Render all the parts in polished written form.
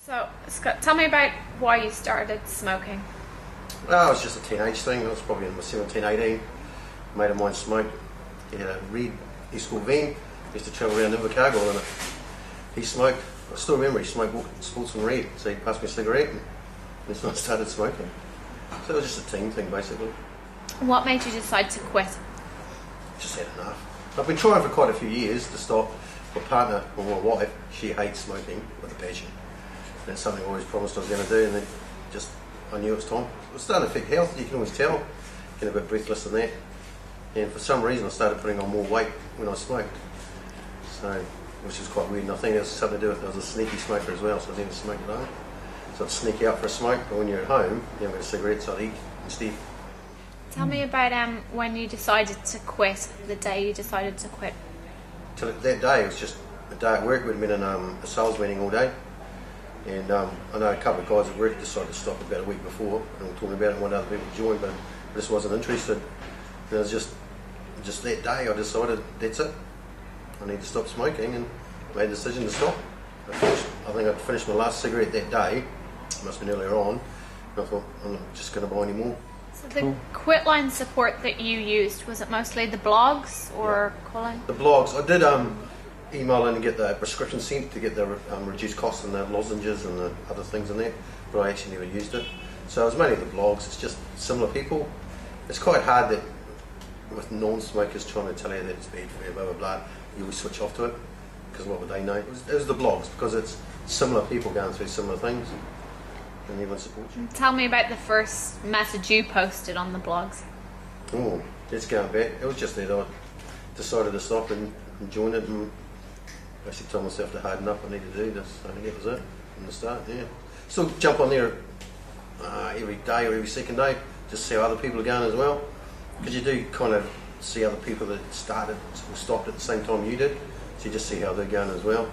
So, Scott, tell me about why you started smoking. Oh, it was just a teenage thing. I was probably in my 17, 18. A mate of mine smoked. He had a red Escort van. He used to travel around Invercargill in it. He smoked. I still remember he smoked Sportsman Red. So he passed me a cigarette and that's when I started smoking. So it was just a teen thing basically. What made you decide to quit? Just had enough. I've been trying for quite a few years to stop. My partner, or my wife, she hates smoking with a passion. That's something I always promised I was going to do, and then just I knew it was time. It was starting to affect health, you can always tell. Get a bit breathless and that. And for some reason I started putting on more weight when I smoked. So, which is quite weird, and I think it has something to do with I was a sneaky smoker as well, so I never smoked at home. So I'd sneak out for a smoke, but when you're at home, you haven't got a cigarette, so I'd eat instead. Tell me about when you decided to quit, the day you decided to quit. Till that day, it was just a day at work. We'd been in a sales meeting all day, and I know a couple of guys at work decided to stop about a week before, and we were talking about it and wanted other people to join, but I just wasn't interested. And it was just that day I decided that's it. I need to stop smoking, and made a decision to stop. I think I'd finished my last cigarette that day. It must have been earlier on. And I thought I'm not just going to buy any more. So the Quitline support that you used, was it mostly the blogs or Quitline? The blogs. I did email in and get the prescription sent to get the reduced costs and the lozenges and the other things in there, but I actually never used it. So it was mainly the blogs. It's just similar people. It's quite hard that with non-smokers trying to tell you that it's bad for you, blah blah blah, you always switch off to it, because what would they know? It was the blogs, because it's similar people going through similar things, and everyone supports you. Tell me about the first message you posted on the blogs. Oh, that's going back. It was just that I decided to stop and join it, and basically told myself to harden up. I need to do this. I think that was it from the start. Yeah, still jump on there every day or every second day, just see how other people are going as well, because you do kind of see other people that started or stopped at the same time you did, so you just see how they're going as well.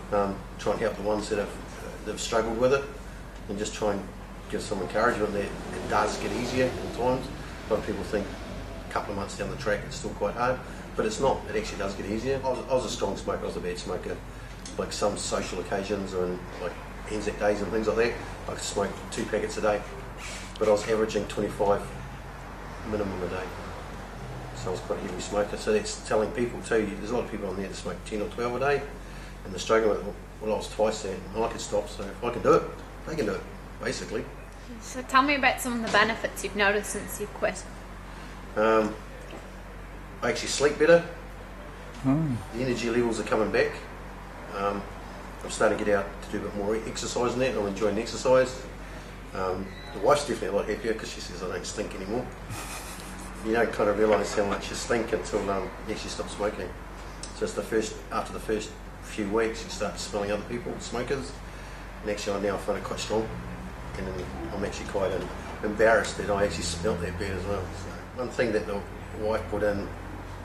Try and help the ones that have struggled with it, and just try and give some encouragement that it does get easier at times. A lot of people think a couple of months down the track it's still quite hard, but it's not. It actually does get easier. I was a strong smoker. I was a bad smoker. Like some social occasions or in like Anzac days and things like that, I could smoke 2 packets a day, but I was averaging 25 minimum a day. So I was quite a heavy smoker. So that's telling people too. There's a lot of people on there that smoke 10 or 12 a day, and they're struggling with it. Well, I was twice that, and I could stop. So if I can do it, they can do it, basically. So tell me about some of the benefits you've noticed since you've quit. I actually sleep better. The energy levels are coming back. I'm starting to get out to do a bit more exercise and that, and I'm enjoying exercise. The wife's definitely a lot happier because she says I don't stink anymore. You don't kind of realise how much you stink until you actually stop smoking. So it's after the first few weeks you start smelling other people, smokers, and actually I now find it quite strong, and then I'm actually quite embarrassed that I actually smelt that bad as well. So one thing that the wife put in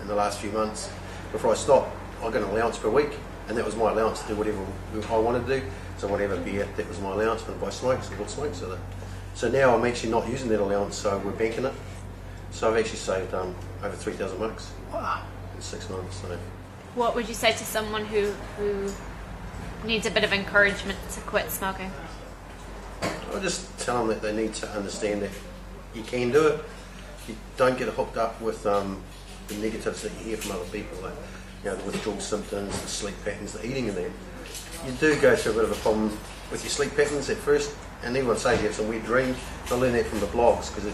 the last few months, before I stopped, I got an allowance per week, and that was my allowance to do whatever I wanted to do. So whatever beer, that was my allowance for buy smokes, I bought smokes with it. So now I'm actually not using that allowance, so we're banking it. So I've actually saved over $3,000 Wow. in 6 months. So What would you say to someone who needs a bit of encouragement to quit smoking? I'll just tell them that they need to understand that you can do it. You don't get hooked up with the negatives that you hear from other people, like the withdrawal symptoms, the sleep patterns, the eating and that. You do go through a bit of a problem with your sleep patterns at first, and everyone says you have some weird dreams. I learned that from the blogs, because you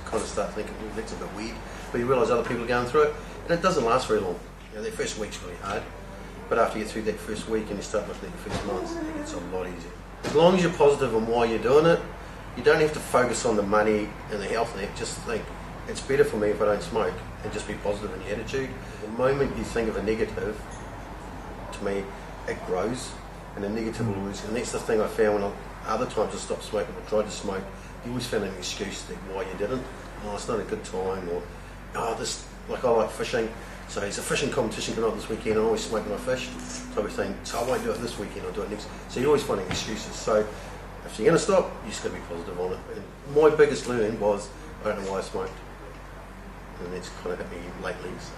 kind of start thinking, well, that's a bit weird, but you realise other people are going through it, and it doesn't last very long. That first week's really hard, but after you get through that first week and you start looking at your first months, it gets a lot easier. As long as you're positive on why you're doing it, you don't have to focus on the money and the health net. Just think, it's better for me if I don't smoke, and just be positive in your attitude. The moment you think of a negative, to me, it grows, and the negative will lose. And that's the thing I found when other times I stopped smoking or tried to smoke, you always found an excuse that why you didn't. Oh, it's not a good time, or like I like fishing, so it's a fishing competition coming up this weekend, and I always smoke my fish type of thing, so I won't do it this weekend, I'll do it next. So you're always finding excuses. So if you're going to stop, you just got to be positive on it. And my biggest learning was I don't know why I smoked, and that's kind of hit me lately. So.